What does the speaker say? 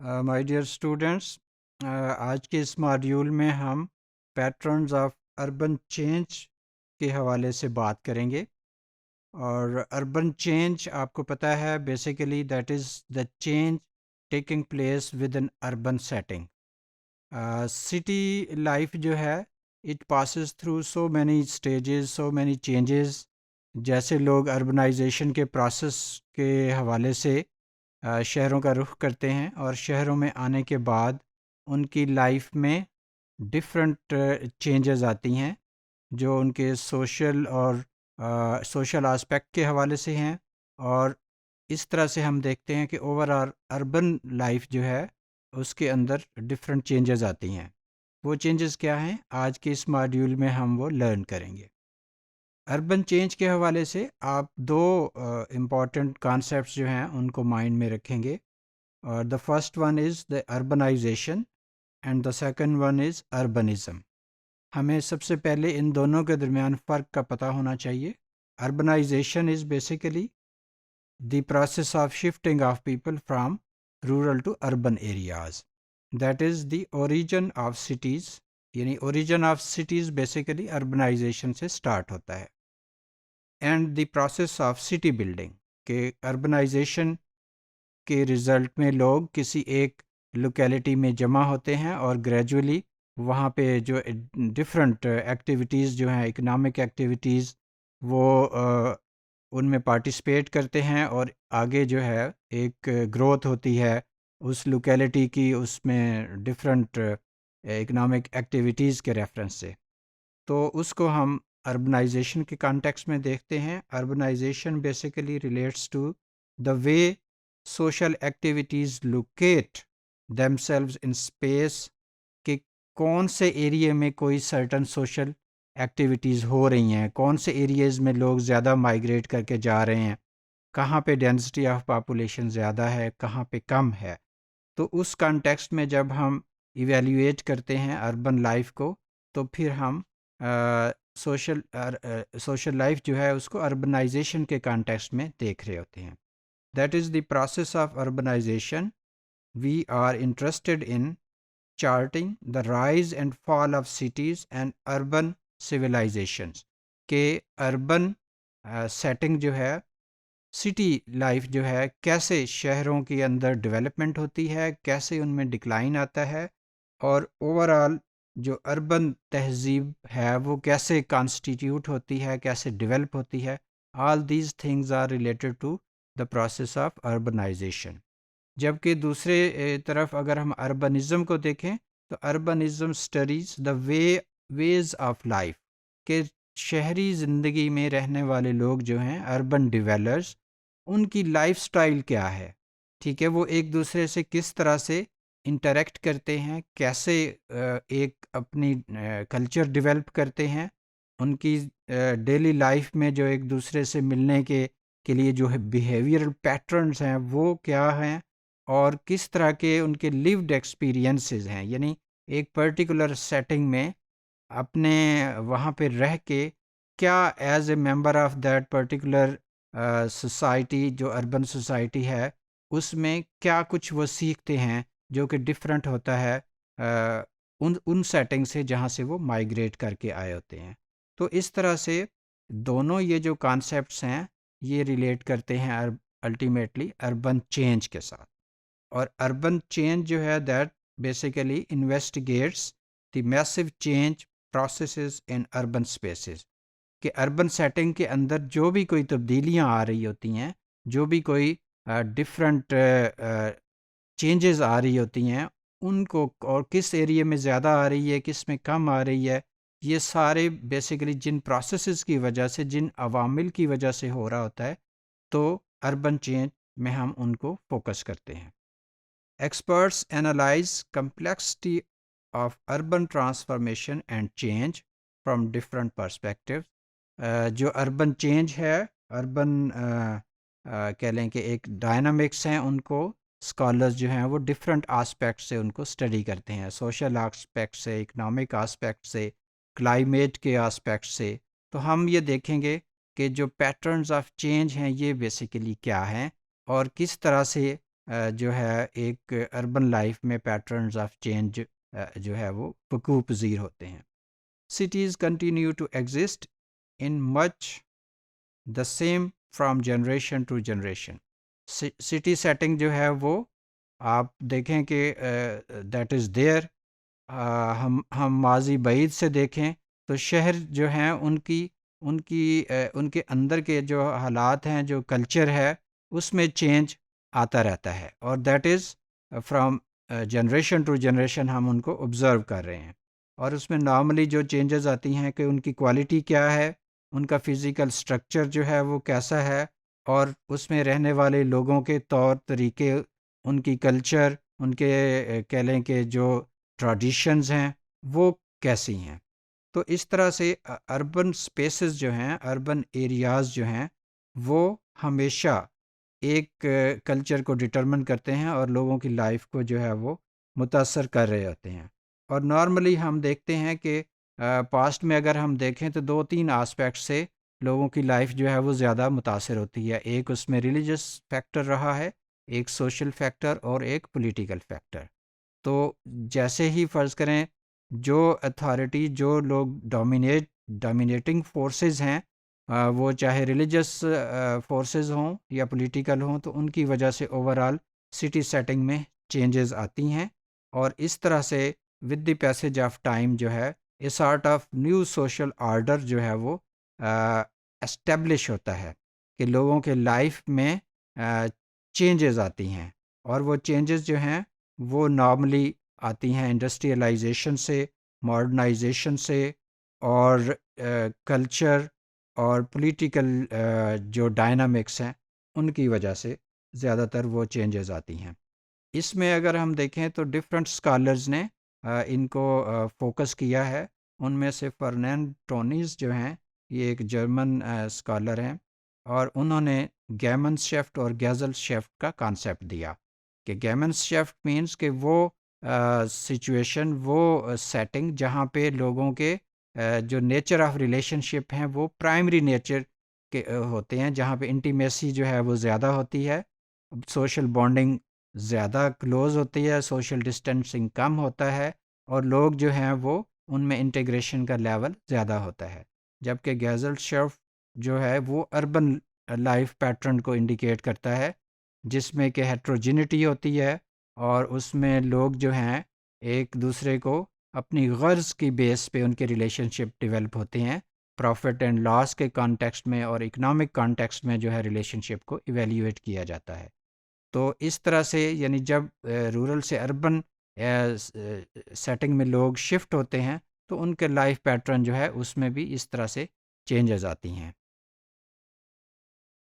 My dear students, آج کے اس module میں ہم پیٹرنز آف اربن چینج کے حوالے سے بات کریں گے۔ اور اربن چینج آپ کو پتہ ہے basically that is the change taking place with in urban setting. City life جو ہے it passes through so many stages, so many changes, جیسے لوگ اربنائزیشن کے پروسیس کے حوالے سے شہروں کا رخ کرتے ہیں، اور شہروں میں آنے کے بعد ان کی لائف میں ڈفرینٹ چینجز آتی ہیں جو ان کے سوشل آسپیکٹ کے حوالے سے ہیں۔ اور اس طرح سے ہم دیکھتے ہیں کہ اوور آل اربن لائف جو ہے اس کے اندر ڈفرینٹ چینجز آتی ہیں۔ وہ چینجز کیا ہیں، آج کے اس ماڈیول میں ہم وہ لرن کریں گے۔ اربن چینج کے حوالے سے آپ دو امپورٹنٹ کانسیپٹس جو ہیں ان کو مائنڈ میں رکھیں گے، اور the first one is the urbanization and the second one is urbanism. ہمیں سب سے پہلے ان دونوں کے درمیان فرق کا پتہ ہونا چاہیے۔ Urbanization is basically the process of shifting of people from rural to urban areas, that is the origin of cities, یعنی origin of cities basically urbanization سے سٹارٹ ہوتا ہے۔ And the process of city building, کہ urbanization کے result میں لوگ کسی ایک لوکیلٹی میں جمع ہوتے ہیں اور گریجولی وہاں پہ جو ڈفرینٹ ایکٹیویٹیز جو ہیں، اکنامک ایکٹیویٹیز، وہ ان میں پارٹیسپیٹ کرتے ہیں، اور آگے جو ہے ایک گروتھ ہوتی ہے اس لوکیلٹی کی، اس میں ڈفرینٹ اکنامک ایکٹیویٹیز کے ریفرنس سے۔ تو اس کو ہم اربنائزیشن کے کانٹیکس میں دیکھتے ہیں۔ Urbanisation basically relates to the way social activities locate themselves in space, کہ کون سے ایریے میں کوئی سرٹن سوشل ایکٹیویٹیز ہو رہی ہیں، کون سے ایریز میں لوگ زیادہ مائیگریٹ کر کے جا رہے ہیں، کہاں پہ ڈینسٹی آف پاپولیشن زیادہ ہے، کہاں پہ کم ہے۔ تو اس کانٹیکسٹ میں جب ہم ایویلیویٹ کرتے ہیں اربن لائف کو، تو پھر ہم سوشل لائف جو ہے اس کو اربنائزیشن کے کانٹیکسٹ میں دیکھ رہے ہوتے ہیں۔ That is the process of urbanisation. We are interested in charting the rise and fall of cities and urban civilizations، کہ اربن سیٹنگ جو ہے، سٹی لائف جو ہے، کیسے شہروں کے اندر ڈیولپمنٹ ہوتی ہے، کیسے ان میں ڈکلائن آتا ہے، اور اوور آل جو اربن تہذیب ہے وہ کیسے کانسٹیٹیوٹ ہوتی ہے، کیسے ڈیولپ ہوتی ہے۔ All these things are related to the process of urbanization. جبکہ دوسرے طرف اگر ہم اربنزم کو دیکھیں تو urbanism studies the ways of life, کہ شہری زندگی میں رہنے والے لوگ جو ہیں، اربن ڈویلرز، ان کی لائف سٹائل کیا ہے، ٹھیک ہے، وہ ایک دوسرے سے کس طرح سے انٹریکٹ کرتے ہیں، کیسے ایک اپنی کلچر ڈیولپ کرتے ہیں، ان کی ڈیلی لائف میں جو ایک دوسرے سے ملنے کے لیے جو بیہیویئرل پیٹرنز ہیں وہ کیا ہیں، اور کس طرح کے ان کے لیوڈ ایکسپیرینسز ہیں، یعنی ایک پرٹیکولر سیٹنگ میں اپنے وہاں پہ رہ کے کیا as a member of that particular society, جو اربن سوسائٹی ہے، اس میں کیا کچھ وہ سیکھتے ہیں جو کہ ڈفرینٹ ہوتا ہے ان سیٹنگ سے جہاں سے وہ مائیگریٹ کر کے آئے ہوتے ہیں۔ تو اس طرح سے دونوں یہ جو کانسیپٹس ہیں یہ ریلیٹ کرتے ہیں الٹیمیٹلی اربن چینج کے ساتھ۔ اور اربن چینج جو ہے that basically investigates the meso change processes in urban spaces, کہ اربن سیٹنگ کے اندر جو بھی کوئی تبدیلیاں آ رہی ہوتی ہیں، جو بھی کوئی ڈفرینٹ چینجز آ رہی ہوتی ہیں، ان کو، اور کس ایریے میں زیادہ آ رہی ہے، کس میں کم آ رہی ہے، یہ سارے بیسیکلی جن پروسیسز کی وجہ سے، جن عوامل کی وجہ سے ہو رہا ہوتا ہے، تو اربن چینج میں ہم ان کو فوکس کرتے ہیں۔ Experts analyze complexity of urban transformation and change from different perspectives۔ جو اربن چینج ہے، اربن کہہ لیں کہ ایک ڈائنامکس ہیں، ان کو اسکالرز جو ہیں وہ ڈفرینٹ آسپیکٹ سے ان کو اسٹڈی کرتے ہیں، سوشل آسپیکٹ سے، اکنامک آسپیکٹ سے، کلائمیٹ کے آسپیکٹ سے۔ تو ہم یہ دیکھیں گے کہ جو پیٹرنز آف چینج ہیں یہ بیسیکلی کیا ہیں، اور کس طرح سے جو ہے ایک اربن لائف میں پیٹرنز آف چینج جو ہے وہ وقوع پذیر ہوتے ہیں. Cities continue to exist in much the same from generation to generation. City setting جو ہے وہ آپ دیکھیں کہ دیٹ از دیئر. ہم ماضی بعید سے دیکھیں تو شہر جو ہیں ان کے اندر کے جو حالات ہیں، جو کلچر ہے، اس میں چینج آتا رہتا ہے، اور that is from generation to generation ہم ان کو آبزرو کر رہے ہیں. اور اس میں نارملی جو چینجز آتی ہیں کہ ان کی کوالٹی کیا ہے، ان کا فزیکل سٹرکچر جو ہے وہ کیسا ہے، اور اس میں رہنے والے لوگوں کے طور طریقے، ان کی کلچر، ان کے کہہ لیں کہ جو ٹراڈیشنز ہیں وہ کیسی ہیں. تو اس طرح سے اربن سپیسز جو ہیں، اربن ایریاز جو ہیں، وہ ہمیشہ ایک کلچر کو ڈٹرمن کرتے ہیں اور لوگوں کی لائف کو جو ہے وہ متاثر کر رہے ہوتے ہیں. اور نارملی ہم دیکھتے ہیں کہ پاسٹ میں اگر ہم دیکھیں تو 2-3 آسپیکٹ سے لوگوں کی لائف جو ہے وہ زیادہ متاثر ہوتی ہے. ایک اس میں ریلیجس فیکٹر رہا ہے، ایک سوشل فیکٹر، اور ایک پولیٹیکل فیکٹر. تو جیسے ہی فرض کریں جو اتھارٹی، جو لوگ ڈومینیٹنگ فورسز ہیں، وہ چاہے ریلیجس فورسز ہوں یا پولیٹیکل ہوں، تو ان کی وجہ سے اوورال سٹی سیٹنگ میں چینجز آتی ہیں. اور اس طرح سے with the passage of time جو ہے a sort of new social order جو ہے وہ اسٹیبلش ہوتا ہے کہ لوگوں کے لائف میں چینجز آتی ہیں. اور وہ چینجز جو ہیں وہ نارملی آتی ہیں انڈسٹریلائزیشن سے، ماڈرنائزیشن سے، اور کلچر اور پولیٹیکل جو ڈائنامکس ہیں ان کی وجہ سے زیادہ تر وہ چینجز آتی ہیں. اس میں اگر ہم دیکھیں تو ڈفرینٹ اسکالرز نے ان کو فوکس کیا ہے. ان میں سے فرنینڈ ٹونیز جو ہیں، یہ ایک جرمن اسکالر ہیں، اور انہوں نے گیمنس شیفٹ اور گیزل شیفٹ کا کانسیپٹ دیا کہ گیمنس شیفٹ مینس کہ وہ سچویشن، وہ سیٹنگ جہاں پہ لوگوں کے جو نیچر آف ریلیشن شپ ہیں وہ پرائمری نیچر کے ہوتے ہیں، جہاں پہ انٹیمیسی جو ہے وہ زیادہ ہوتی ہے، سوشل بانڈنگ زیادہ کلوز ہوتی ہے، سوشل ڈسٹینسنگ کم ہوتا ہے، اور لوگ جو ہیں وہ ان میں انٹیگریشن کا لیول زیادہ ہوتا ہے. جبکہ گیزل شیفٹ جو ہے وہ اربن لائف پیٹرن کو انڈیکیٹ کرتا ہے، جس میں کہ ہیٹروجینٹی ہوتی ہے، اور اس میں لوگ جو ہیں ایک دوسرے کو اپنی غرض کی بیس پہ ان کے ریلیشن شپ ڈیولپ ہوتے ہیں، پروفٹ اینڈ لاس کے کانٹیکسٹ میں اور اکنامک کانٹیکسٹ میں جو ہے ریلیشن شپ کو ایویلیویٹ کیا جاتا ہے. تو اس طرح سے یعنی جب رورل سے اربن سیٹنگ میں لوگ شفٹ ہوتے ہیں تو ان کے لائف پیٹرن جو ہے اس میں بھی اس طرح سے چینجز آتی ہیں.